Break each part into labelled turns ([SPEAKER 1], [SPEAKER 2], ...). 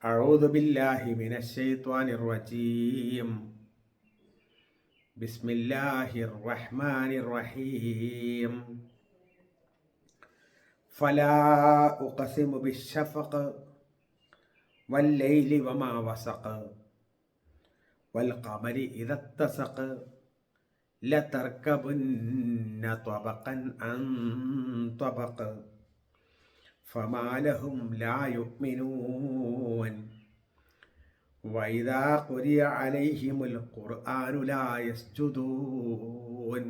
[SPEAKER 1] أعوذ بالله من الشيطان الرجيم. بسم الله الرحمن الرحيم. فلا أقسم بالشفق والليل وما وسق والقمر إذا اتسق لتركبن طبقا عن طبق فما لهم لا يؤمنون وإذا قرئ عليهم القرآن لا يسجدون.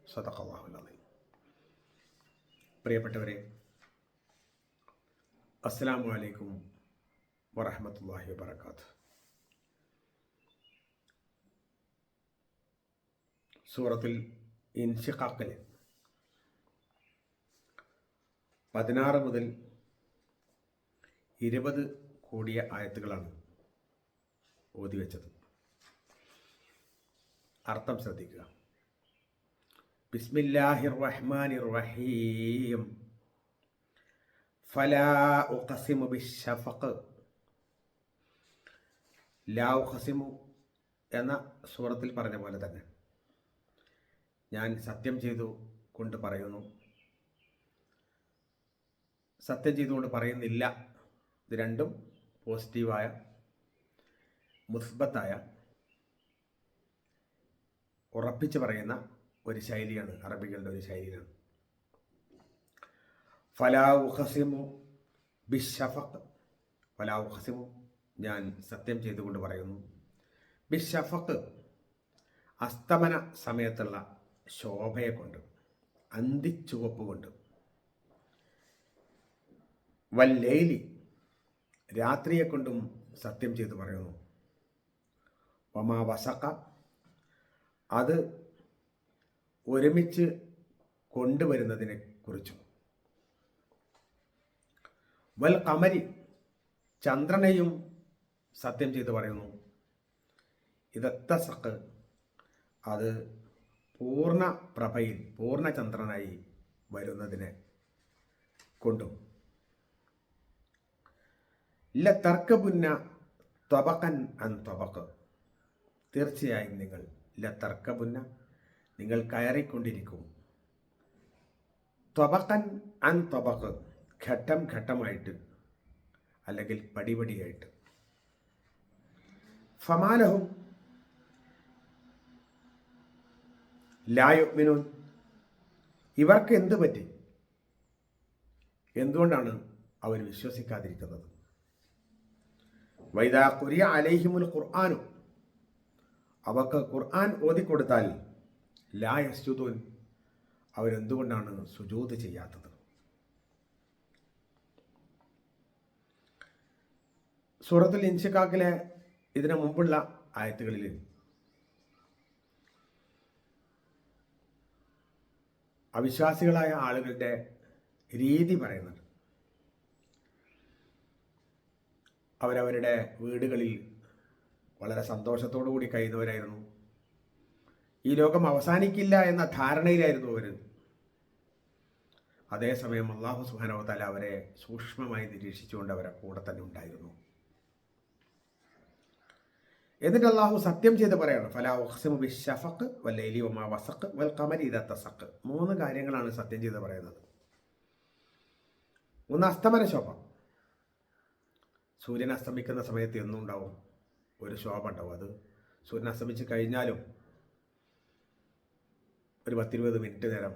[SPEAKER 1] صدق الله العظيم. പ്രിയപ്പെട്ടവരെ, അസ്സലാമു അലൈക്കും വറഹ്മത്തുള്ളാഹി വബറകാതുഹു. സൂറത്തുൽ ഇൻശിഖാഖിലെ 16 മുതൽ 20 കൂടിയ ആയത്തുകളാണ് ഓതിവെച്ചത്. അർത്ഥം ശ്രദ്ധിക്കുക. ബിസ്മില്ലാഹിർ റഹ്മാനിർ റഹീം. ഫലാ ഉഖസിമു ബിശ്ശഫഖ്. ലാ ഉഖസിമു എന്ന സൂറത്തിൽ പറഞ്ഞ പോലെ തന്നെ ഞാൻ സത്യം ചെയ്തു കൊണ്ട് പറയുന്നു, സത്യം ചെയ്തുകൊണ്ട് പറയുന്നില്ല. ഇത് രണ്ടും പോസിറ്റീവായ മുസ്ബത്തായ ഉറപ്പിച്ച് പറയുന്ന ഒരു ശൈലിയാണ്, അറബികളുടെ ഒരു ശൈലിയാണ്. ഫലാ ഉഖസിമു ബിശ്ശഫഖ്. ഫലാ ഉഖസിമു, ഞാൻ സത്യം ചെയ്തുകൊണ്ട് പറയുന്നു. ബിശ്ശഫഖ്, അസ്തമന സമയത്തുള്ള ശോഭയെ കൊണ്ട്, അന്തിച്ചുവപ്പ് കൊണ്ട്. വല്ലൈലി, രാത്രിയെ കൊണ്ടും സത്യം ചെയ്തു പറയുന്നു. വമാ വസഖ, അത് ഒരുമിച്ച് കൊണ്ടുവരുന്നതിനെ കുറിച്ചും. വൽ ഖമരി, ചന്ദ്രനെയും സത്യം ചെയ്തു പറയുന്നു. ഇതത്തസഖ്, അത് പൂർണ്ണ പ്രഭയിൽ പൂർണ്ണ ചന്ദ്രനായി വരുന്നതിനെ കൊണ്ടും. ലതർക്കബുന്ന ത്വബഖൻ അൻ ത്വബഖ്, തീർച്ചയായും നിങ്ങൾ ലതർക്കബുന്ന, നിങ്ങൾ കയറിക്കൊണ്ടിരിക്കും. ത്വബഖൻ അൻ ത്വബഖ്, ഘട്ടം ഘട്ടമായിട്ട് അല്ലെങ്കിൽ പടിപടിയായിട്ട്. ഫമാലഹും ലാ യുഅ്മിനൂൻ, ഇവർക്ക് എന്ത് പറ്റി? എന്തുകൊണ്ടാണ് അവർ വിശ്വസിക്കാതിരിക്കുന്നത്? വൈദാ ഖുരിഅ അലൈഹിമുൽ ഖുർആനു, അവർക്ക് ഖുർആൻ ഓതിക്കൊടുത്താൽ ലാ യസ്ജുദൂൻ, അവരെന്തുകൊണ്ടാണ് സുജൂദ് ചെയ്യാത്തത്? സൂറത്തുൽ ഇൻശിഖാഖിലെ ഇതിനു മുമ്പുള്ള ആയത്തുകളിൽ അവിശ്വാസികളായ ആളുകളുടെ രീതി പറയുന്നുണ്ട്. അവരവരുടെ വീടുകളിൽ വളരെ സന്തോഷത്തോടു കൂടി കഴിയുന്നവരായിരുന്നു. ഈ ലോകം അവസാനിക്കില്ല എന്ന ധാരണയിലായിരുന്നു അവർ. അതേസമയം അല്ലാഹു സുബ്ഹാനഹു വ തആല അവരെ സൂക്ഷ്മമായി നിരീക്ഷിച്ചുകൊണ്ട് അവരെ കൂടെ തന്നെ ഉണ്ടായിരുന്നു. എന്നിട്ട് അല്ലാഹു സത്യം ചെയ്ത് പറയാണ്, ഫലാ ഉഖ്സിമു ബിശ്ശഫഖ് വല്ലൈലി വമാ വസഖ് വൽ ഖമരി ഇദാ തസഖ്. 3 കാര്യങ്ങളാണ് സത്യം ചെയ്ത് പറയുന്നത്. ഒന്ന്, അസ്തമന ശോഭ. സൂര്യൻ അസ്തമിക്കുന്ന സമയത്ത് എന്നും ഉണ്ടാവും ഒരു ശോഭ ഉണ്ടാവും. അത് സൂര്യൻ അസ്തമിച്ച് കഴിഞ്ഞാലും ഒരു 10-20 മിനിറ്റ് നേരം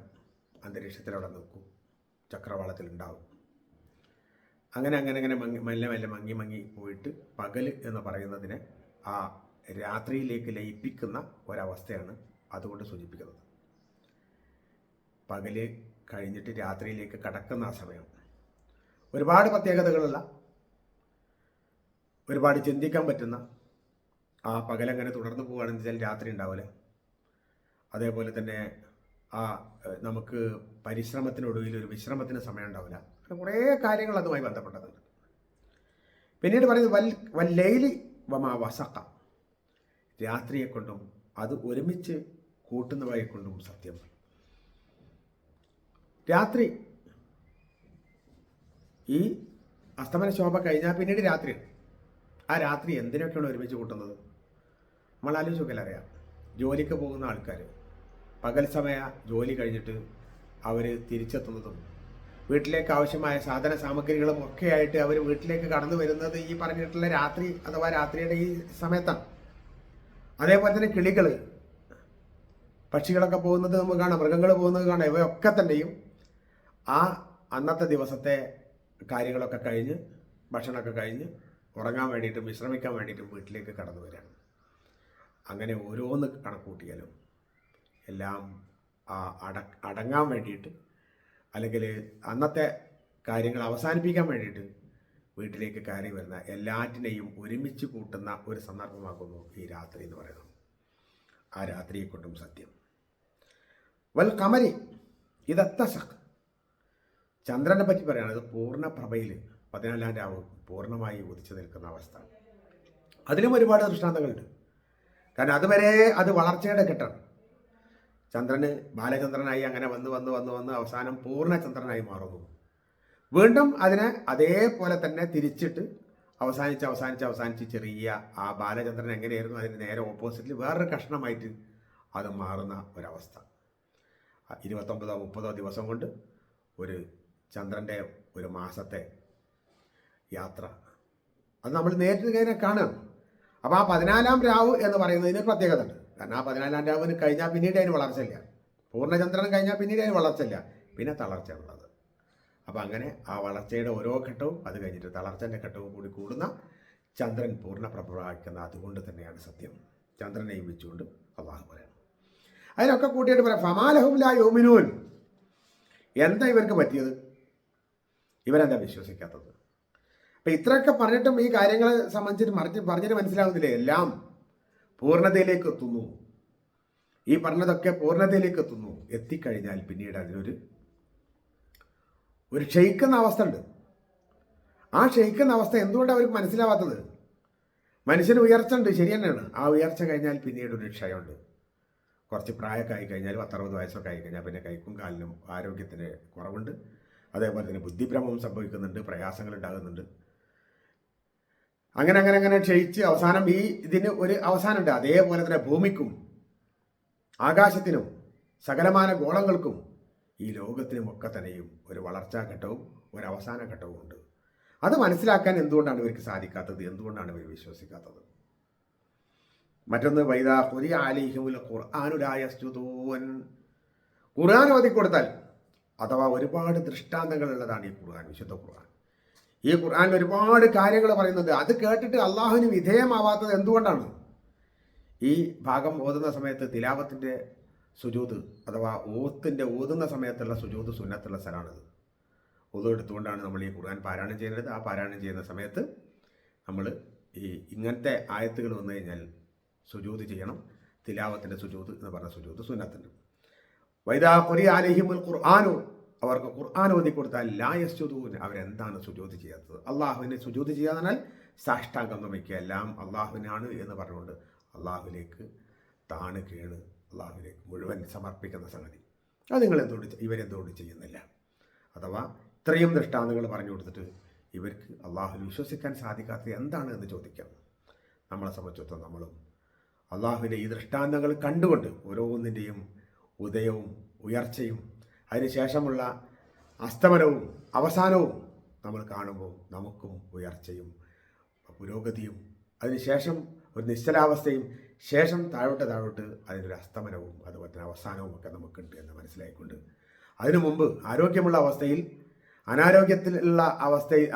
[SPEAKER 1] അന്തരീക്ഷത്തിൽ അവിടെ നിൽക്കും, ചക്രവാളത്തിൽ ഉണ്ടാവും. അങ്ങനെ അങ്ങനെ അങ്ങനെ മെല്ലെ മെല്ലെ മങ്ങി മങ്ങി പോയിട്ട് പകൽ എന്ന് പറയുന്നതിനെ ആ രാത്രിയിലേക്ക് ലയിപ്പിക്കുന്ന ഒരവസ്ഥയാണ് അതുകൊണ്ട് സൂചിപ്പിക്കുന്നത്. പകല് കഴിഞ്ഞിട്ട് രാത്രിയിലേക്ക് കടക്കുന്ന ആ സമയം ഒരുപാട് പ്രത്യേകതകളുള്ള, ഒരുപാട് ചിന്തിക്കാൻ പറ്റുന്ന, ആ പകലങ്ങനെ തുടർന്ന് പോവുകയാണെന്ന് വെച്ചാൽ രാത്രി ഉണ്ടാവില്ല. അതേപോലെ തന്നെ ആ നമുക്ക് പരിശ്രമത്തിനൊടുവിൽ ഒരു വിശ്രമത്തിന് സമയം ഉണ്ടാവില്ല. അങ്ങനെ കുറേ കാര്യങ്ങൾ അതുമായി ബന്ധപ്പെട്ടതുണ്ട്. പിന്നീട് പറയുന്നത് വല്ലൈലി വമാ വസഖ, രാത്രിയെ കൊണ്ടും അത് ഒരുമിച്ച് കൂട്ടുന്നവയെ കൊണ്ടും സത്യം. രാത്രി ഈ അസ്തമന ശോഭ കഴിഞ്ഞാൽ പിന്നീട് രാത്രിയാണ്. ആ രാത്രി എന്തിനൊക്കെയാണ് ഒരുമിച്ച് കൂട്ടുന്നത്? നമ്മൾ ആലോചിച്ചൊക്കെ അറിയാം. ജോലിക്ക് പോകുന്ന ആൾക്കാർ പകൽ സമയ ജോലി കഴിഞ്ഞിട്ട് അവർ തിരിച്ചെത്തുന്നതും വീട്ടിലേക്ക് ആവശ്യമായ സാധന സാമഗ്രികളും ഒക്കെ ആയിട്ട് അവർ വീട്ടിലേക്ക് കടന്നു വരുന്നത് ഈ പറഞ്ഞിട്ടുള്ള രാത്രി അഥവാ രാത്രിയുടെ ഈ സമയത്താണ്. അതേപോലെ തന്നെ കിളികൾ, പക്ഷികളൊക്കെ പോകുന്നത് നമുക്ക് കാണാം, മൃഗങ്ങൾ പോകുന്നത് കാണാം. ഇവയൊക്കെ തന്നെയും ആ അന്നത്തെ ദിവസത്തെ കാര്യങ്ങളൊക്കെ കഴിഞ്ഞ് ഭക്ഷണമൊക്കെ കഴിഞ്ഞ് ഉറങ്ങാൻ വേണ്ടിയിട്ടും വിശ്രമിക്കാൻ വേണ്ടിയിട്ടും വീട്ടിലേക്ക് കടന്നു വരികയാണ്. അങ്ങനെ ഓരോന്ന് കണക്കൂട്ടിയാലും എല്ലാം അടങ്ങാൻ വേണ്ടിയിട്ട് അല്ലെങ്കിൽ അന്നത്തെ കാര്യങ്ങൾ അവസാനിപ്പിക്കാൻ വേണ്ടിയിട്ട് വീട്ടിലേക്ക് കയറി വരുന്ന എല്ലാറ്റിനെയും ഒരുമിച്ച് കൂട്ടുന്ന ഒരു സന്ദർഭമാകുന്നു ഈ രാത്രി എന്ന് പറയുന്നത്. ആ രാത്രിയെ കൊണ്ടും സത്യം. വൽ കമരി ഇതത്തശക്, ചന്ദ്രനെ പറ്റി പറയുകയാണ്. ഇത് പൂർണ്ണ പ്രഭയിൽ 14-ാം രാവ് പൂർണ്ണമായി ഉദിച്ചു നിൽക്കുന്ന അവസ്ഥ. അതിലും ഒരുപാട് ദൃഷ്ടാന്തങ്ങളുണ്ട്. കാരണം അതുവരെ അത് വളർച്ചയുടെ ഘട്ടമാണ്. ചന്ദ്രന് ബാലചന്ദ്രനായി അങ്ങനെ വന്ന് അവസാനം പൂർണ്ണചന്ദ്രനായി മാറുന്നു. വീണ്ടും അതിനെ അതേപോലെ തന്നെ തിരിച്ചിട്ട് അവസാനിച്ച് ചെറിയ ആ ബാലചന്ദ്രൻ എങ്ങനെയായിരുന്നു അതിന് നേരെ ഓപ്പോസിറ്റിൽ വേറൊരു കഷ്ണമായിട്ട് അത് മാറുന്ന ഒരവസ്ഥ. 29-30 ദിവസം കൊണ്ട് ഒരു ചന്ദ്രൻ്റെ ഒരു മാസത്തെ യാത്ര അത് നമ്മൾ നേരിട്ട് ഇങ്ങനെ കാണുകയാണ്. അപ്പോൾ ആ 14-ാം രാവ് എന്ന് പറയുന്നതിന് പ്രത്യേകത ഉണ്ട്. കാരണം ആ 14-ാം രാവിന് കഴിഞ്ഞാൽ പിന്നീട് അതിന് വളർച്ചയില്ല. പൂർണ്ണചന്ദ്രൻ കഴിഞ്ഞാൽ പിന്നീട് അതിന് വളർച്ചയില്ല, പിന്നെ തളർച്ചയുള്ളത്. അപ്പോൾ അങ്ങനെ ആ വളർച്ചയുടെ ഓരോ ഘട്ടവും അത് കഴിഞ്ഞിട്ട് തളർച്ചൻ്റെ ഘട്ടവും കൂടി കൂടുന്ന ചന്ദ്രൻ പൂർണ്ണപ്രഭ പ്രാപിക്കുന്ന അതുകൊണ്ട് തന്നെയാണ് സത്യം. ചന്ദ്രനെയും വെച്ചുകൊണ്ട് അള്ളാഹു പറയണം. അതിനൊക്കെ കൂട്ടിയിട്ട് പറയാം, ഫമാലഹും ലാ യുമിനൂൻ, എന്താ ഇവർക്ക് പറ്റിയത്? ഇവരെന്താ വിശ്വസിക്കാത്തത്? അപ്പം ഇത്രയൊക്കെ പറഞ്ഞിട്ടും ഈ കാര്യങ്ങളെ സംബന്ധിച്ചിട്ട് പറഞ്ഞിട്ട് മനസ്സിലാവുന്നില്ലേ? എല്ലാം പൂർണ്ണതയിലേക്ക് എത്തുന്നു. ഈ പറഞ്ഞതൊക്കെ പൂർണ്ണതയിലേക്ക് എത്തുന്നു. എത്തിക്കഴിഞ്ഞാൽ പിന്നീട് അതിനൊരു ക്ഷയിക്കുന്ന അവസ്ഥ ഉണ്ട്. ആ ക്ഷയിക്കുന്ന അവസ്ഥ എന്തുകൊണ്ടാണ് അവർക്ക് മനസ്സിലാവാത്തത്? മനുഷ്യന് ഉയർച്ച ഉണ്ട്, ശരി തന്നെയാണ്. ആ ഉയർച്ച കഴിഞ്ഞാൽ പിന്നീട് ഒരു ക്ഷയമുണ്ട്. കുറച്ച് പ്രായമൊക്കെ ആയിക്കഴിഞ്ഞാൽ 10-60 വയസ്സൊക്കെ ആയിക്കഴിഞ്ഞാൽ പിന്നെ കൈക്കും കാലിനും ആരോഗ്യത്തിന് കുറവുണ്ട്. അതേപോലെ തന്നെ ബുദ്ധിഭ്രമം സംഭവിക്കുന്നുണ്ട്, പ്രയാസങ്ങൾ ഉണ്ടാകുന്നുണ്ട്. അങ്ങനെ ക്ഷയിച്ച് അവസാനം ഇതിന് ഒരു അവസാനമുണ്ട്. അതേപോലെ തന്നെ ഭൂമിക്കും ആകാശത്തിനും സകലമാന ഗോളങ്ങൾക്കും ഈ ലോകത്തിനുമൊക്കെ തന്നെയും ഒരു വളർച്ചാ ഘട്ടവും ഒരു അവസാന ഘട്ടവും ഉണ്ട്. അത് മനസ്സിലാക്കാൻ എന്തുകൊണ്ടാണ് ഇവർക്ക് സാധിക്കാത്തത്? എന്തുകൊണ്ടാണ് ഇവർ വിശ്വസിക്കാത്തത്? മറ്റൊന്ന്, വൈദാ ഖുരിഅ അലൈഹിമുൽ ഖുർആനു ലാ യസ്ജുദൂൻ, ഖുർആൻ ഓതിക്കൊടുത്താൽ അഥവാ ഒരുപാട് ദൃഷ്ടാന്തങ്ങൾ ഉള്ളതാണ് ഈ ഖുർആൻ, വിശുദ്ധ ഖുർആൻ. ഈ ഖുർആനിൽ ഒരുപാട് കാര്യങ്ങൾ പറയുന്നത്. അത് കേട്ടിട്ട് അള്ളാഹുവിന് വിധേയമാവാത്തത് എന്തുകൊണ്ടാണ്? ഈ ഭാഗം ഓതുന്ന സമയത്ത് തിലാവത്തിൻ്റെ സുജൂദ് അഥവാ ഓതുന്ന സമയത്തുള്ള സുജൂദ് സുന്നത്തുള്ള സ്ഥലമാണിത്. ഒതു എടുത്തുകൊണ്ടാണ് നമ്മൾ ഈ ഖുർആൻ പാരായണം ചെയ്യുന്നത്. ആ പാരായണം ചെയ്യുന്ന സമയത്ത് നമ്മൾ ഇങ്ങനത്തെ ആയത്തുകൾ വന്നു കഴിഞ്ഞാൽ സുജൂദ് ചെയ്യണം. തിലാവത്തിൻ്റെ സുജൂദ് എന്ന് പറഞ്ഞ സുജൂദ് സുന്നത്തുണ്ട്. വൈദാ ഖുരിഅ അലൈഹിമുൽ ഖുർആനു, അവർക്ക് ഖുർആൻ ഓതി കൊടുത്താൽ ലാ യസ്ജുദൂൻ, അവരെന്താണ് സുജൂദ് ചെയ്യാത്തത്? അള്ളാഹുവിനെ സുജൂദ് ചെയ്യാന്നാൽ സാഷ്ടാംഗം നമിക്കുക, എല്ലാം അള്ളാഹുവിനാണ് എന്ന് പറഞ്ഞുകൊണ്ട് അള്ളാഹുവിലേക്ക് താണ് കീണ് അള്ളാഹുവിലേക്ക് മുഴുവൻ സമർപ്പിക്കുന്ന സംഗതി. അത് ഇവരെന്തുകൊണ്ട് ചെയ്യുന്നില്ല? അഥവാ ഇത്രയും ദൃഷ്ടാന്തങ്ങൾ പറഞ്ഞു കൊടുത്തിട്ട് ഇവർക്ക് അള്ളാഹുവിൽ വിശ്വസിക്കാൻ സാധിക്കാത്തത് എന്താണ് എന്ന് ചോദിക്കാം. നമ്മളെ സംബന്ധിച്ചിടത്തോളം നമ്മളും അള്ളാഹുവിൻ്റെ ഈ ദൃഷ്ടാന്തങ്ങൾ കണ്ടുകൊണ്ട് ഓരോന്നിൻ്റെയും ഉദയവും ഉയർച്ചയും അതിനുശേഷമുള്ള അസ്തമനവും അവസാനവും നമ്മൾ കാണുമ്പോൾ നമുക്കും ഉയർച്ചയും പുരോഗതിയും അതിനുശേഷം ഒരു നിശ്ചലാവസ്ഥയും ശേഷം താഴോട്ട് അതിനൊരു അസ്തമനവും അതുപോലെ തന്നെ അവസാനവും ഒക്കെ നമുക്കുണ്ട് എന്ന് മനസ്സിലായിക്കൊണ്ട് അതിനു മുമ്പ് ആരോഗ്യമുള്ള അവസ്ഥയിൽ അനാരോഗ്യത്തിലുള്ള അവസ്ഥയിൽ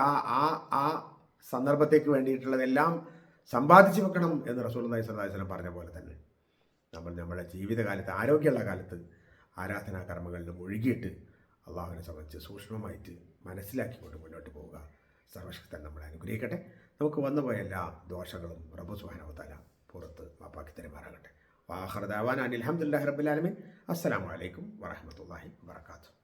[SPEAKER 1] ആ സന്ദർഭത്തേക്ക് വേണ്ടിയിട്ടുള്ളതെല്ലാം സമ്പാദിച്ചു വെക്കണം എന്ന് റസൂലുള്ളാഹി സ്വല്ലല്ലാഹു അലൈഹി വസല്ലം പറഞ്ഞ പോലെ തന്നെ നമ്മുടെ ജീവിതകാലത്ത് ആരോഗ്യമുള്ള കാലത്ത് ആരാധനാ കർമ്മങ്ങളിലും ഒഴുകിയിട്ട് അള്ളാഹുവിനെ സംബന്ധിച്ച് സൂക്ഷ്മമായിട്ട് മനസ്സിലാക്കിക്കൊണ്ട് മുന്നോട്ട് പോവുക. സർവശക്തൻ നമ്മളെ അനുഗ്രഹിക്കട്ടെ. നമുക്ക് വന്നുപോയ എല്ലാ ദോഷങ്ങളും റബ്ബ് സുബ്ഹാനഹു വ തആല പുറത്ത് മാപ്പാക്കി തരുമാറാകട്ടെ. വാഖിറു ദഅവാനാ അൽഹംദുലില്ലാഹി റബ്ബിൽ ആലമീൻ. അസ്സലാമു അലൈക്കും വറഹ്മത്തുള്ളാഹി വബറകാതുഹു.